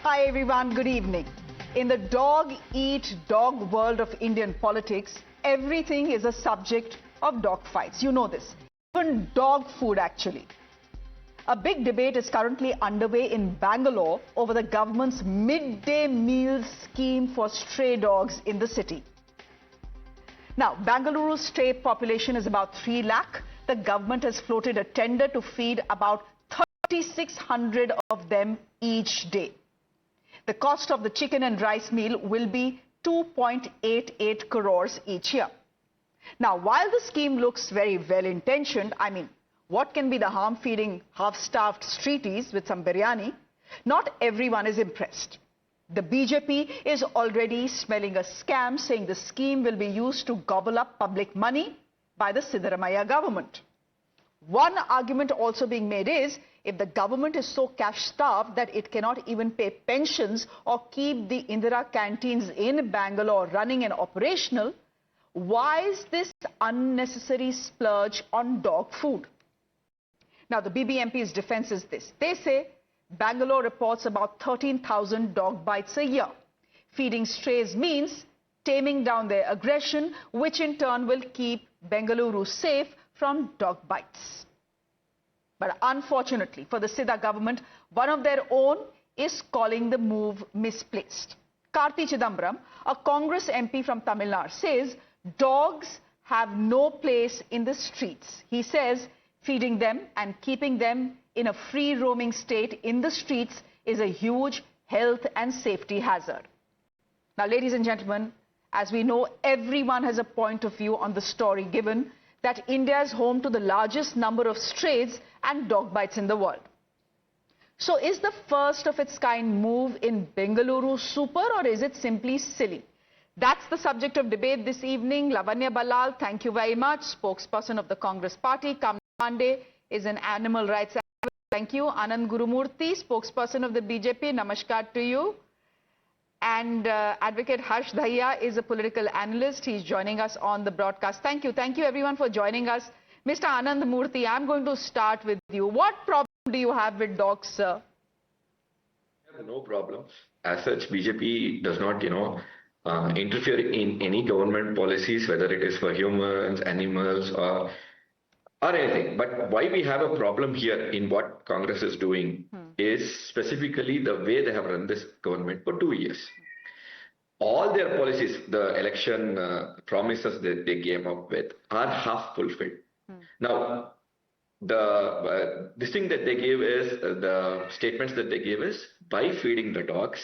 Hi everyone, good evening. In the dog-eat-dog world of Indian politics, everything is a subject of dog fights. You know this. Even dog food actually. A big debate is currently underway in Bangalore over the government's midday meal scheme for stray dogs in the city. Now, Bengaluru's stray population is about 3 lakh. The government has floated a tender to feed about 3,600 of them each day. The cost of the chicken and rice meal will be 2.88 crores each year. Now, while the scheme looks very well-intentioned, I mean, what can be the harm feeding half-starved streeties with some biryani? Not everyone is impressed. The BJP is already smelling a scam, saying the scheme will be used to gobble up public money by the Siddaramaiah government. One argument also being made is, if the government is so cash-starved that it cannot even pay pensions or keep the Indira canteens in Bangalore running and operational, why is this unnecessary splurge on dog food? Now, the BBMP's defense is this. They say Bangalore reports about 13,000 dog bites a year. Feeding strays means taming down their aggression, which in turn will keep Bengaluru safe from dog bites. But unfortunately for the Sidda government, one of their own is calling the move misplaced. Karthi Chidambaram, a Congress MP from Tamil Nadu, says dogs have no place in the streets. He says feeding them and keeping them in a free roaming state in the streets is a huge health and safety hazard. Now, ladies and gentlemen, as we know, everyone has a point of view on the story given that India is home to the largest number of strays and dog bites in the world. So is the first of its kind move in Bengaluru super, or is it simply silly? That's the subject of debate this evening. Lavanya Ballal, thank you very much. Spokesperson of the Congress Party. Kamala Pandey is an animal rights activist. Thank you. Anand Gurumurthy, spokesperson of the BJP. Namaskar to you. And Advocate Harsh Dhaiya is a political analyst. He's joining us on the broadcast. Thank you. Thank you everyone for joining us. Mr. Anand Murthy, I'm going to start with you. What problem do you have with dogs, sir? I have no problem. As such, BJP does not, interfere in any government policies, whether it is for humans, animals, or anything. But why we have a problem here in what Congress is doing is specifically the way they have run this government for 2 years. All their policies, the election promises that they came up with, are half fulfilled. Now, this thing that they give is, the statements that they give is, by feeding the dogs,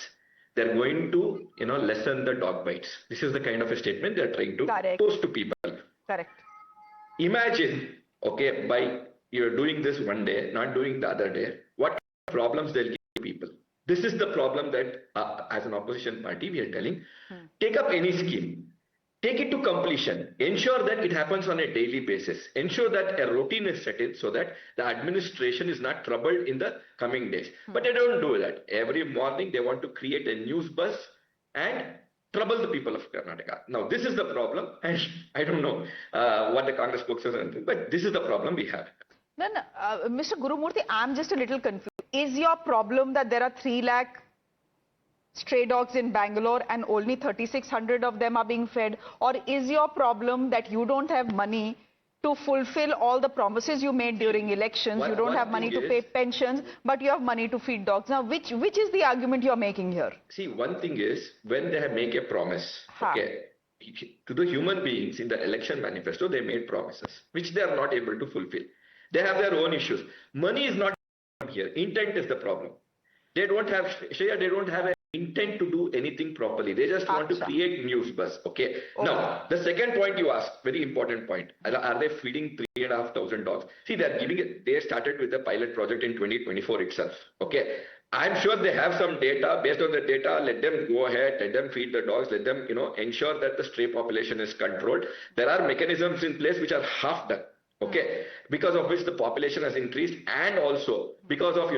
they're going to, lessen the dog bites. This is the kind of a statement they're trying to post to people. Correct. Imagine, okay, by you're doing this one day, not doing the other day, what problems they'll give people. This is the problem that as an opposition party we are telling, take up any scheme, take it to completion, ensure that it happens on a daily basis, ensure that a routine is set in so that the administration is not troubled in the coming days. But they don't do that. Every morning they want to create a news buzz and trouble the people of Karnataka. Now, this is the problem, and I don't know what the Congress spokesperson says, but this is the problem we have. Then, Mr. Gurumurthy, I'm just a little confused. Is your problem that there are 3 lakh stray dogs in Bangalore and only 3,600 of them are being fed? Or is your problem that you don't have money to fulfill all the promises you made during elections? You don't have money to pay pensions, but you have money to feed dogs. Now, which is the argument you're making here? See, one thing is, when they make a promise, okay, to the human beings in the election manifesto, they made promises, which they are not able to fulfill. They have their own issues. Money is not here. Intent is the problem. They don't have, Shreya, they don't have an intent to do anything properly. They just want to create news buzz. Okay. Now, the second point you asked, very important point. Are they feeding 3,500 dogs? See, they're giving it. They started with the pilot project in 2024 itself. Okay. I'm sure they have some data. Based on the data, let them go ahead, let them feed the dogs, let them, ensure that the stray population is controlled. There are mechanisms in place which are half done. Okay, because of which the population has increased, and also because of,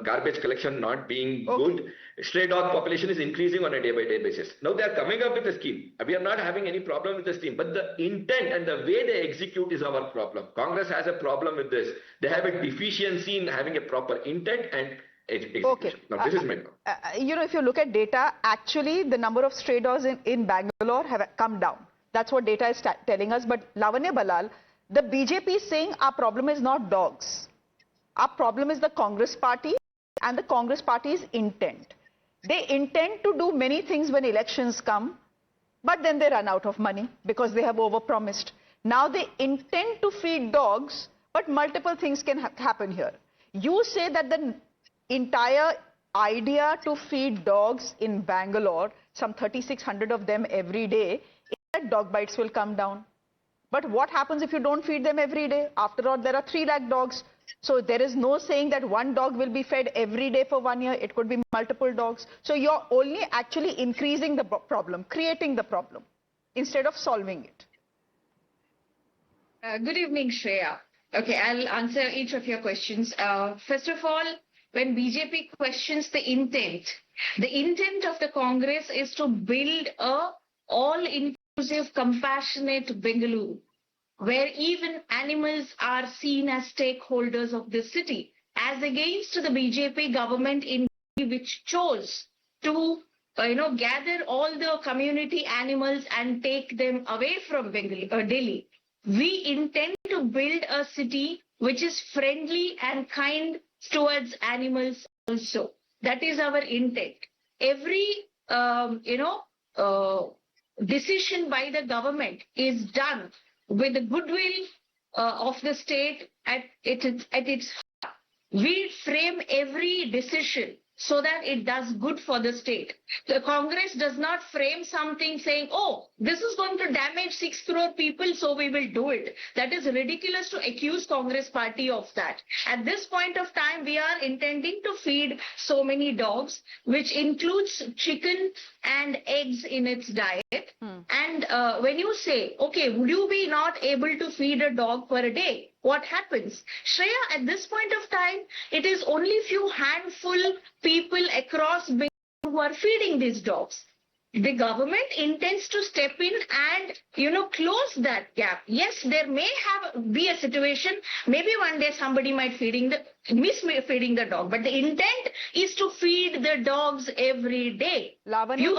garbage collection not being good, stray dog population is increasing on a day-by-day basis. Now they are coming up with a scheme. We are not having any problem with the scheme, but the intent and the way they execute is our problem. Congress has a problem with this. They have a deficiency in having a proper intent and execution. Now, this is my point. If you look at data, actually the number of stray dogs in Bangalore have come down. That's what data is telling us. But Lavanya Balal, the BJP is saying our problem is not dogs. Our problem is the Congress party and the Congress party's intent. They intend to do many things when elections come, but then they run out of money because they have overpromised. Now they intend to feed dogs, but multiple things can happen here. You say that the entire idea to feed dogs in Bangalore, some 3,600 of them every day, is that dog bites will come down. But what happens if you don't feed them every day? After all, there are 3 lakh dogs. So there is no saying that one dog will be fed every day for 1 year. It could be multiple dogs. So you're only actually increasing the problem, creating the problem, instead of solving it. Good evening, Shreya. Okay, I'll answer each of your questions. First of all, when BJP questions the intent of the Congress is to build a all-inclusive, compassionate Bengaluru, where even animals are seen as stakeholders of the city, as against the BJP government in Delhi, which chose to gather all the community animals and take them away from Delhi. We intend to build a city which is friendly and kind towards animals also. That is our intent. Every decision by the government is done with the goodwill of the state at its heart. We frame every decision so that it does good for the state. The Congress does not frame something saying, oh, this is going to damage 6 crore people, so we will do it. That is ridiculous to accuse Congress party of that. At this point of time, we are intending to feed so many dogs, which includes chicken and eggs in its diet. And when you say, okay, would you be not able to feed a dog per day? What happens? Shreya, at this point of time, it is only few handful people across Bengaluru who are feeding these dogs. The government intends to step in and, close that gap. Yes, there may be a situation, maybe one day somebody might miss feeding the dog, but the intent is to feed the dogs every day. Lavanya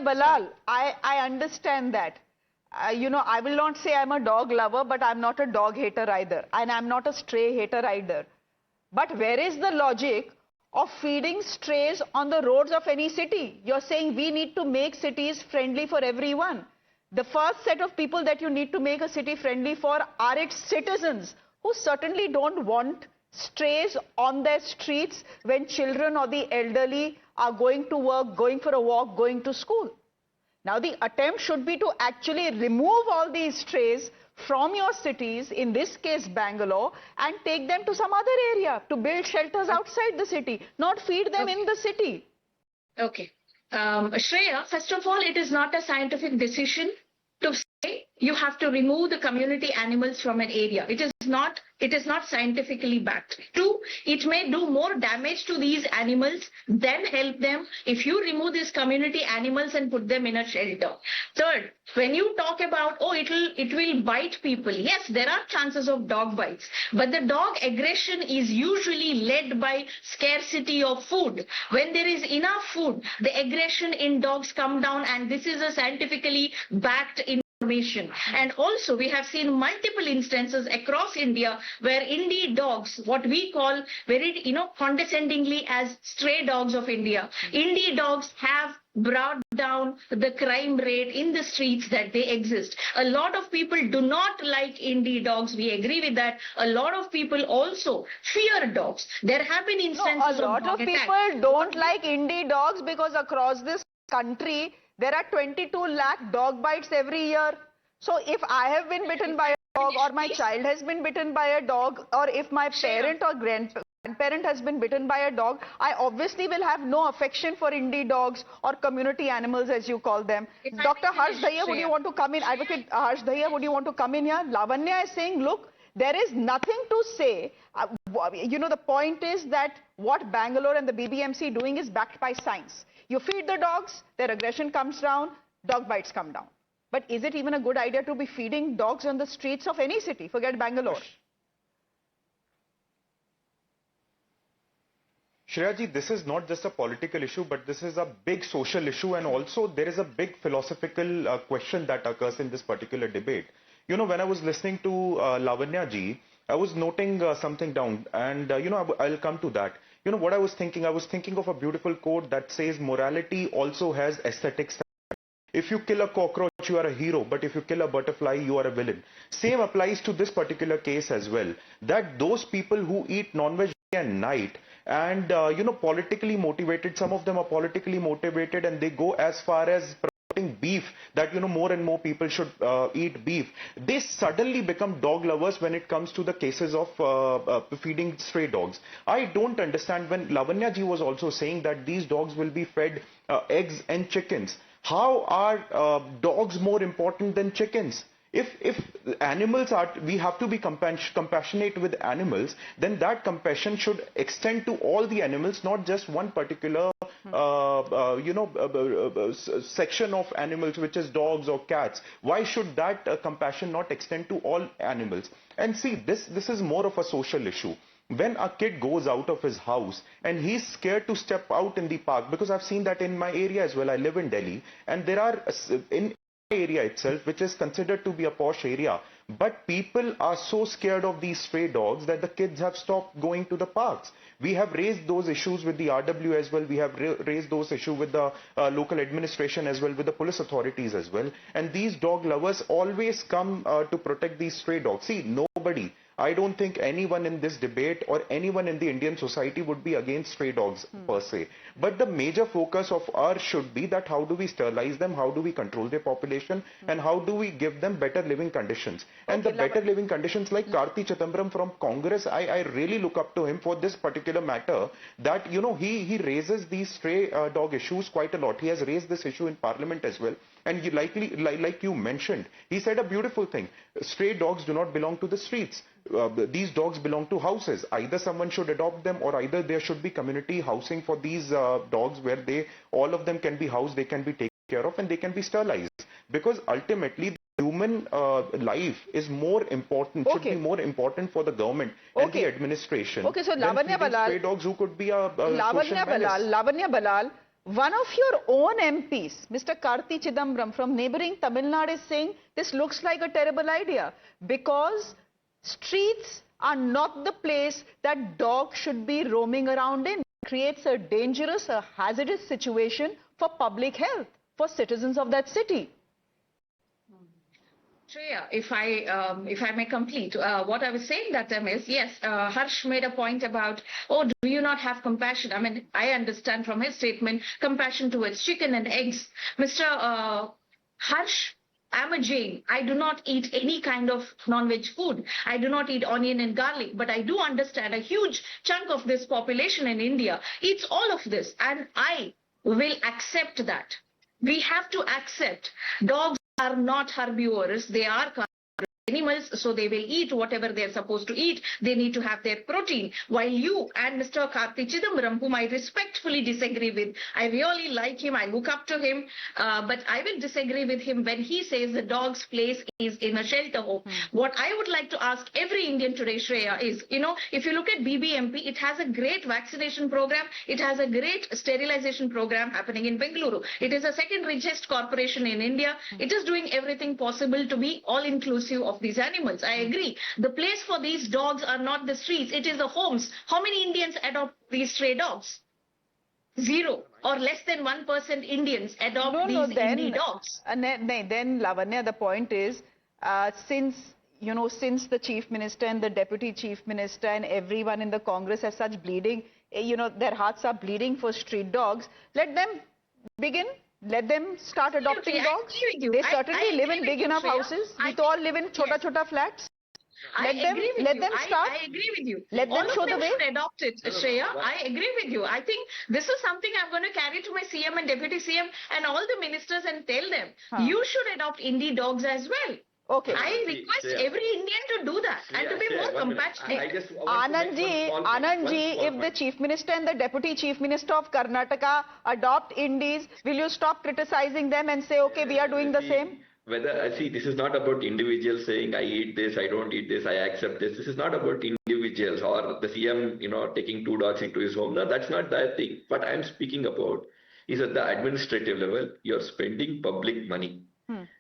Balal, I understand that. I will not say I'm a dog lover, but I'm not a dog hater either. And I'm not a stray hater either. But where is the logic of feeding strays on the roads of any city? You're saying we need to make cities friendly for everyone. The first set of people that you need to make a city friendly for are its citizens, who certainly don't want strays on their streets when children or the elderly are going to work, going for a walk, going to school. Now, the attempt should be to actually remove all these strays from your cities, in this case Bangalore, and take them to some other area to build shelters outside the city, not feed them in the city. Okay. Shreya, first of all, it is not a scientific decision to say you have to remove the community animals from an area. It is not scientifically backed. 2, it may do more damage to these animals than help them if you remove these community animals and put them in a shelter. 3rd, when you talk about, it will bite people. Yes, there are chances of dog bites, but the dog aggression is usually led by scarcity of food. When there is enough food, the aggression in dogs come down, and this is a scientifically backed information. And also, we have seen multiple instances across India where indie dogs, what we call very condescendingly as stray dogs of India, indie dogs have brought down the crime rate in the streets that they exist. A lot of people do not like indie dogs. We agree with that. A lot of people also fear dogs. There have been instances a lot of people don't like indie dogs because across this country there are 22 lakh dog bites every year. So if I have been bitten by a dog, or my child has been bitten by a dog, or if my parent or grandparent has been bitten by a dog, I obviously will have no affection for indie dogs or community animals, as you call them. Dr. Harsh Dahiya, would you want to come in? Advocate Harsh Dahiya, would you want to come in here? Lavanya is saying, look, there is nothing to say. The point is that what Bangalore and the BBMC doing is backed by science. You feed the dogs, their aggression comes down, dog bites come down. But is it even a good idea to be feeding dogs on the streets of any city? Forget Bangalore. Shreya ji, this is not just a political issue, but this is a big social issue, and also there is a big philosophical question that occurs in this particular debate. You know, when I was listening to Lavanya ji, I was noting something down, and you know, I'll come to that. You know what I was thinking? I was thinking of a beautiful quote that says, morality also has aesthetics. If you kill a cockroach, you are a hero, but if you kill a butterfly, you are a villain. Same applies to this particular case as well. That those people who eat non-veg day and night, and you know, politically motivated, some of them are politically motivated, and they go as far as promoting beef, that you know, more and more people should eat beef. They suddenly become dog lovers when it comes to the cases of feeding stray dogs. I don't understand when Lavanya ji was also saying that these dogs will be fed eggs and chickens. How are dogs more important than chickens? If animals are, we have to be compassionate with animals, then that compassion should extend to all the animals, not just one particular section of animals, which is dogs or cats. Why should that compassion not extend to all animals? And see, this is more of a social issue. When a kid goes out of his house and he's scared to step out in the park, because I've seen that in my area as well. I live in Delhi, and there are in area itself, which is considered to be a posh area, but people are so scared of these stray dogs that the kids have stopped going to the parks. We have raised those issues with the RW as well. We have raised those issues with the local administration as well, with the police authorities as well. And these dog lovers always come to protect these stray dogs. See, nobody, I don't think anyone in this debate or anyone in the Indian society would be against stray dogs per se. But the major focus of ours should be that how do we sterilize them, how do we control their population, and how do we give them better living conditions. And the better living conditions, like Karthi Chidambaram from Congress, I really look up to him for this particular matter, that you know, he raises these stray dog issues quite a lot. He has raised this issue in Parliament as well. And you like you mentioned, he said a beautiful thing. Stray dogs do not belong to the streets. These dogs belong to houses. Either someone should adopt them, or either there should be community housing for these dogs, where all of them can be housed, they can be taken care of, and they can be sterilized. Because ultimately, the human life is more important, should be more important for the government and the administration. Okay, so Lavanya Balal, stray dogs who could be a Lavanya Balal, one of your own MPs, Mr. Karthi Chidambaram from neighboring Tamil Nadu, is saying this looks like a terrible idea because streets are not the place that dogs should be roaming around in. It creates a dangerous, a hazardous situation for public health, for citizens of that city. Shreya, if I may complete, what I was saying that time is, yes, Harsh made a point about, oh, do you not have compassion? I mean, I understand from his statement, compassion towards chicken and eggs. Mr. Harsh, I'm a Jain. I do not eat any kind of non-veg food. I do not eat onion and garlic, but I do understand a huge chunk of this population in India eats all of this, and I will accept that. We have to accept dogs are not herbivores, they are animals, so they will eat whatever they are supposed to eat. They need to have their protein. While you and Mr. Karthi Chidambaram, whom I respectfully disagree with, I really like him, I look up to him, but I will disagree with him when he says the dog's place is in a shelter home. What I would like to ask every Indian today, Shreya, is, you know, if you look at BBMP, it has a great vaccination program, it has a great sterilization program happening in Bengaluru. It is a second richest corporation in India. It is doing everything possible to be all-inclusive of these animals. I agree. The place for these dogs are not the streets, it is the homes. How many Indians adopt these stray dogs? Zero, or less than 1% Indians adopt these indie dogs. Then Lavanya, the point is, since the Chief Minister and the Deputy Chief Minister and everyone in the Congress has such bleeding, their hearts are bleeding for street dogs, let them begin. Let them start adopting dogs. They certainly live in big enough houses. We all live in chota flats. Let them start. I agree with you. Let them show the way. Should adopt it, Shreya. I agree with you. I think this is something I'm going to carry to my CM and Deputy CM and all the ministers and tell them, you should adopt indie dogs as well. Okay. I request every Indian to do that and to be more compassionate. Anandji, if the Chief Minister and the Deputy Chief Minister of Karnataka adopt indies, will you stop criticizing them and say, okay, we are doing the same? whether I see, this is not about individuals saying I eat this, I don't eat this, I accept this. This is not about individuals or the CM, taking 2 dogs into his home. No, that's not that thing. What I'm speaking about is at the administrative level, you're spending public money.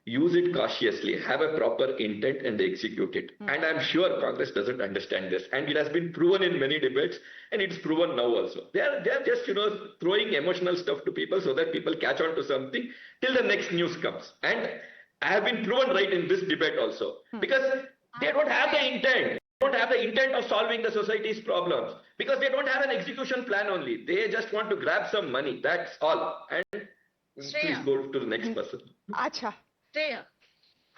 Use it cautiously, have a proper intent and execute it. And I'm sure Congress doesn't understand this. And it has been proven in many debates, and it's proven now also. They are just, throwing emotional stuff to people so that people catch on to something till the next news comes. And I have been proven right in this debate also. Because they don't have the intent. They don't have the intent of solving the society's problems. Because they don't have an execution plan only. They just want to grab some money. That's all. And please go to the next person. Acha. Shreya,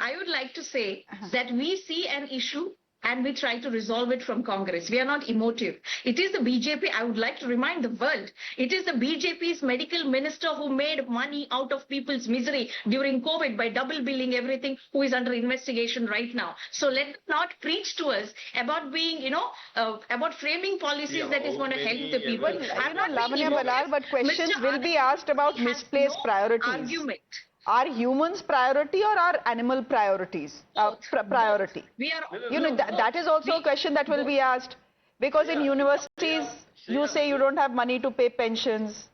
I would like to say that we see an issue and we try to resolve it from Congress. We are not emotive. It is the BJP, I would like to remind the world, it is the BJP's medical minister who made money out of people's misery during COVID by double billing everything, who is under investigation right now. So let them not preach to us about being, about framing policies that is going to help the people. Lavanya Balal, but questions will be asked about misplaced priorities. Argument. Are humans priority or are animal priorities priority? We are, that is also a question that will be asked, because in universities you say you don't have money to pay pensions.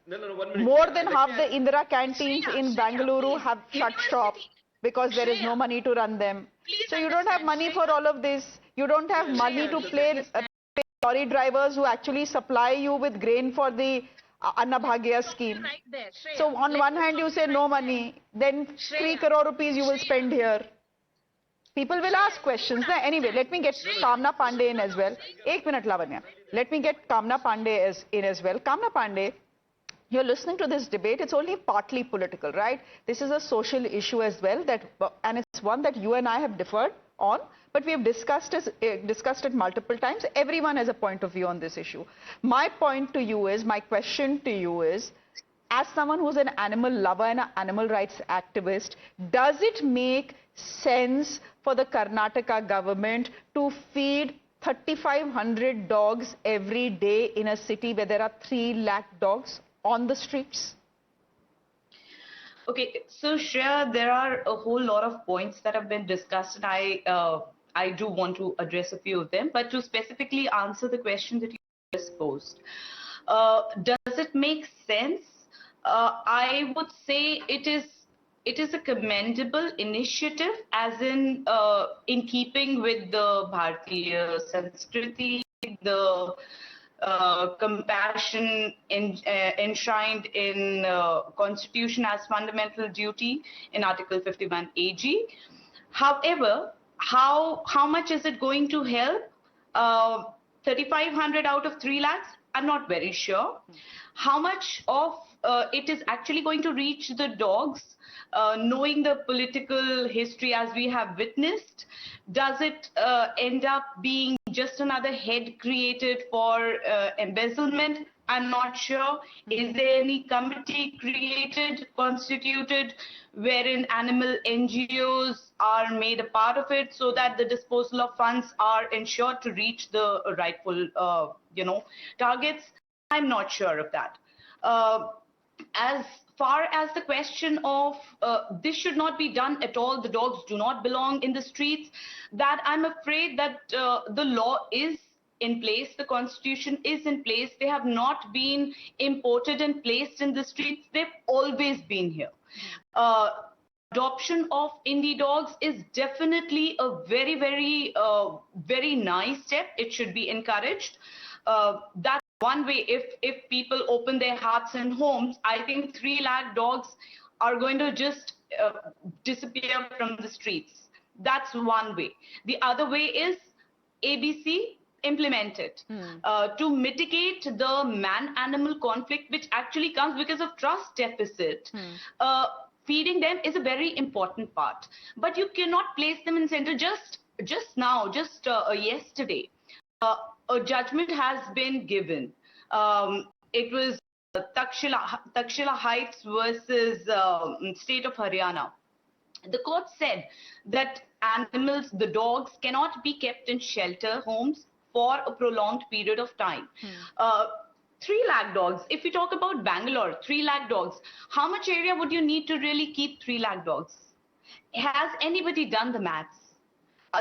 More than half the Indira canteens in Bengaluru have shut shop because there is no money to run them. So you don't have money for all of this. You don't have money to pay lorry drivers who actually supply you with grain for the Annabhagya scheme. So on one hand you say no money, then 3 crore rupees you will spend here. People will ask questions. Anyway, let me get Kamna Pandey in as well. 1 minute, Lavanya. Let me get Kamna Pandey in as well. Kamna Pandey, you're listening to this debate. It's only partly political, right? This is a social issue as well, and it's one that you and I have differed on, but we have discussed it multiple times. Everyone has a point of view on this issue. My question to you is, as someone who's an animal lover and an animal rights activist, does it make sense for the Karnataka government to feed 3,500 dogs every day in a city where there are 3 lakh dogs on the streets? Okay, so Shreya, there are a whole lot of points that have been discussed, and I do want to address a few of them. But to specifically answer the question that you just posed, does it make sense? I would say it is a commendable initiative, as in keeping with the Bharatiya Sanskriti, the compassion enshrined in Constitution as fundamental duty in Article 51 AG. However, how much is it going to help? 3,500 out of 3 lakhs? I'm not very sure. How much of it is actually going to reach the dogs? Knowing the political history as we have witnessed, does it end up being just another head created for embezzlement? I'm not sure. Is there any committee created, constituted, wherein animal NGOs are made a part of it so that the disposal of funds are ensured to reach the rightful, targets? I'm not sure of that. As far as the question of this should not be done at all, the dogs do not belong in the streets, that I'm afraid that the law is in place, the constitution is in place. They have not been imported and placed in the streets. They've always been here. Adoption of indie dogs is definitely a very, very, very nice step. It should be encouraged. That's one way. If people open their hearts and homes, I think 3 lakh dogs are going to just disappear from the streets. That's one way. The other way is ABC implemented to mitigate the man-animal conflict, which actually comes because of trust deficit. Feeding them is a very important part, but you cannot place them in center just now, yesterday. A judgment has been given. It was Takshila Heights versus state of Haryana. The court said that animals, the dogs, cannot be kept in shelter homes for a prolonged period of time. 3 lakh dogs, if we talk about Bangalore, 3 lakh dogs, how much area would you need to really keep 3 lakh dogs? Has anybody done the maths?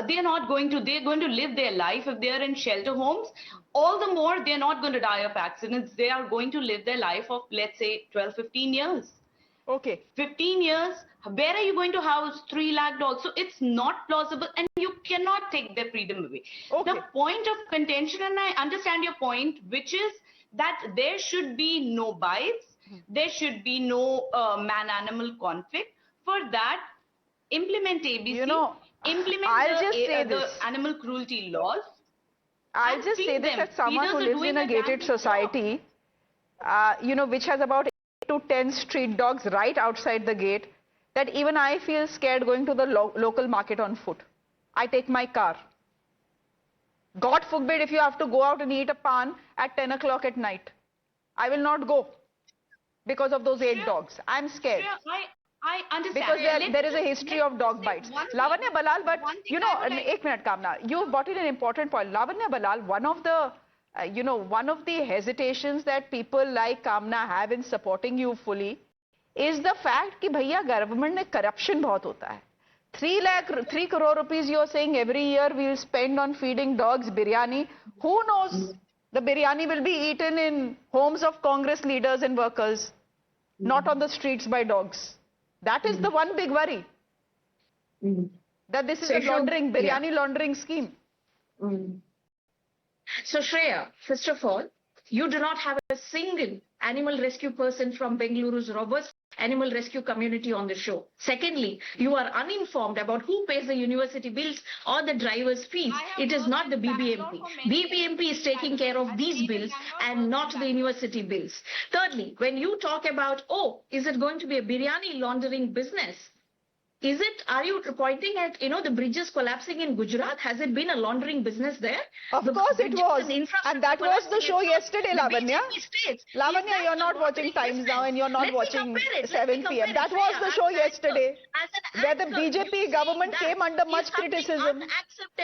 They're going to live their life if they're in shelter homes. All the more, they're not going to die of accidents. They are going to live their life of, let's say, 12, 15 years. Okay. 15 years, where are you going to house 3 lakh dogs? So it's not plausible, and you cannot take their freedom away. Okay. The point of contention, and I understand your point, which is that there should be no bites, there should be no man-animal conflict. For that, implement ABC, implement the animal cruelty laws. I'll just say this as someone who lives in a gated society, which has about 8 to 10 street dogs right outside the gate, that even I feel scared going to the local market on foot. I take my car. God forbid if you have to go out and eat a pan at 10 o'clock at night. I will not go because of those 8 dogs. I'm scared. I understand. Because there is a history of dog bites. Lavanya Balal, but ek minute, Kamna, you brought in an important point. Lavanya Balal, one of the hesitations that people like Kamna have in supporting you fully is the fact that bhaiya government mein corruption bahut hota hai. 3 crore rupees you're saying every year we'll spend on feeding dogs biryani. Who knows? The biryani will be eaten in homes of Congress leaders and workers, not on the streets by dogs. That is the one big worry. That this is a biryani laundering scheme. So Shreya, first of all, you do not have a single animal rescue person from Bengaluru's robust animal rescue community on the show. Secondly, you are uninformed about who pays the university bills or the driver's fees. It is not the BBMP. BBMP is taking care of these bills and not the university bills. Thirdly, when you talk about, is it going to be a biryani laundering business? Are you pointing at, the bridges collapsing in Gujarat? Has it been a laundering business there? Of course it was. And that was the show yesterday, Lavanya. Lavanya, you're not watching Times Now and you're not watching 7 p.m. That was the show yesterday, where the BJP government came under much criticism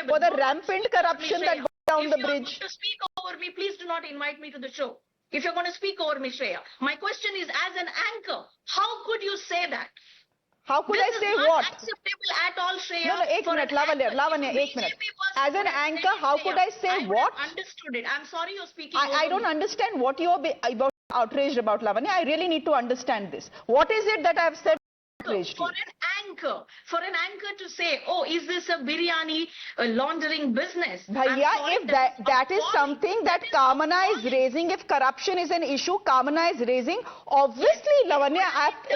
for the rampant corruption that went down the bridge. If you're going to speak over me, please do not invite me to the show. If you're going to speak over me, Shreya, my question is, as an anchor, how could you say that? How could I say what? This is not acceptable at all, Shreya. No, 1 minute, Lavanya, 1 minute. As an anchor, how could I say what? I understood it. I'm sorry you're speaking I don't understand what you're outraged about, Lavanya. I really need to understand this. What is it that I've said outraged you? For an anchor to say, is this a biryani laundering business? Bhaiya, if that is something that Kamana is raising, if corruption is an issue Kamana is raising, obviously, Lavanya,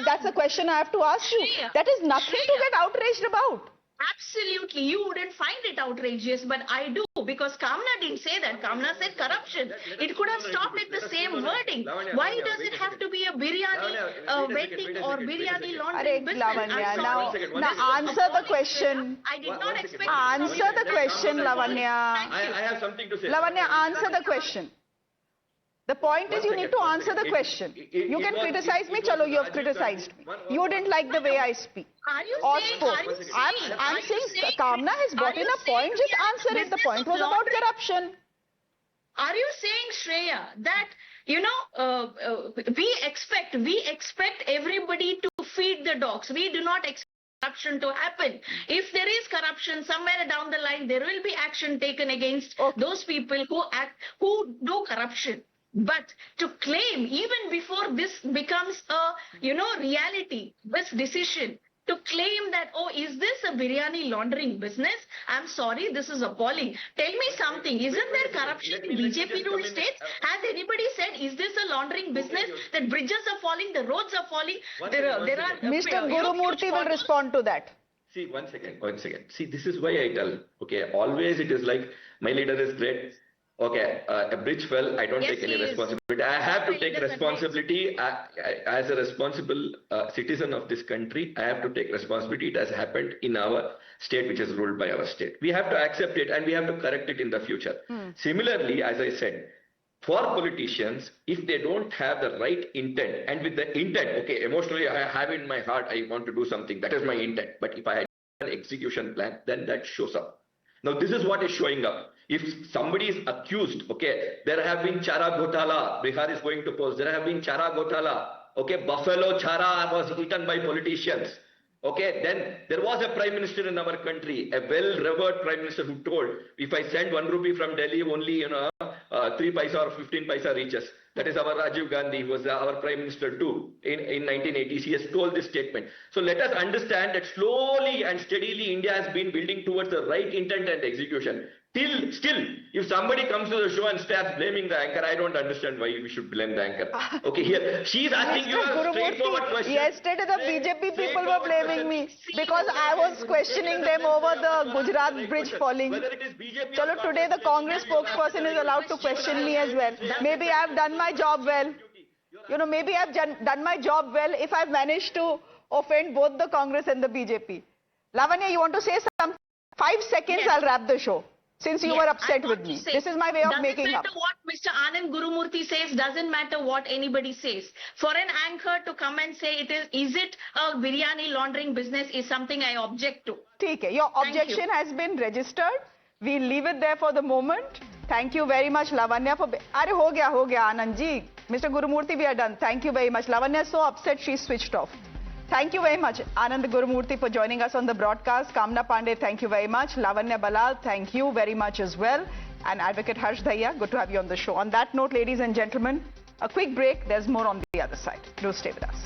that's a question I have to ask you. That is nothing to get outraged about. Absolutely. You wouldn't find it outrageous, but I do, because Kamna didn't say that. Kamna said corruption. It could have stopped at the same wording. Why does it have to be a biryani vending or biryani laundering business? Lavanya, now answer the question. I did not expect. Answer the question, Lavanya. I have something to say. Lavanya, answer the question. The point is you need to answer the question. You can criticize me, chalo, you have criticized me. You didn't like the way I speak. Or spoke. I'm saying Kamna has brought in a point, just answer it. The point was about corruption. Are you saying, Shreya, that, we expect everybody to feed the dogs. We do not expect corruption to happen. If there is corruption somewhere down the line, there will be action taken against those people who do corruption. But to claim, even before this becomes a, reality, this decision, to claim that, is this a biryani laundering business? I'm sorry, this is appalling. Tell me something, isn't there corruption in BJP ruled states? Has anybody said, is this a laundering business? That bridges are falling, the roads are falling, there are... Mr. Gurumurthy will respond to that. See, one second. See, this is why I tell, always it is like, my leader is great. A bridge fell, I don't take any responsibility. I have to take responsibility as a responsible citizen of this country. I have to take responsibility. It has happened in our state, which is ruled by our state. We have to accept it and we have to correct it in the future. Similarly, as I said, for politicians, if they don't have the right intent, and with the intent, emotionally I have in my heart, I want to do something, that is my intent. But if I had an execution plan, then that shows up. Now, this is what is showing up. If somebody is accused, there have been chara ghotala, Bihar is going to post, there have been chara ghotala, buffalo chara was eaten by politicians, Okay, then there was a prime minister in our country, a well-revered prime minister who told, if I send 1 rupee from Delhi, only 3 paisa or 15 paisa reaches. That is our Rajiv Gandhi, who was our prime minister too in 1980s. He has told this statement. So let us understand that slowly and steadily India has been building towards the right intent and execution. Still, if somebody comes to the show and starts blaming the anchor, I don't understand why we should blame the anchor. Okay, here, she's asking you a straightforward question. Yesterday the BJP people were blaming me because I was questioning them over the Gujarat bridge falling. Chalo, today the Congress spokesperson is allowed to question me as well. Maybe I have done my job well. You know, maybe I have done my job well if I've managed to offend both the Congress and the BJP. Lavanya, you want to say something? 5 seconds, yes. I'll wrap the show. Since you were upset with me. This is my way of making up. Doesn't matter what Mr. Anand Gurumurthy says, doesn't matter what anybody says. For an anchor to come and say is it a biryani laundering business is something I object to. Okay, your objection has been registered. We'll leave it there for the moment. Thank you very much, Lavanya. Ho gaya, Anand ji. Mr. Gurumurthy, we are done. Thank you very much. Lavanya is so upset she switched off. Thank you very much, Anand Gurumurthy, for joining us on the broadcast. Kamna Pandey, thank you very much. Lavanya Balal, thank you very much as well. And Advocate Harsh Dhaiya, good to have you on the show. On that note, ladies and gentlemen, a quick break. There's more on the other side. Do stay with us.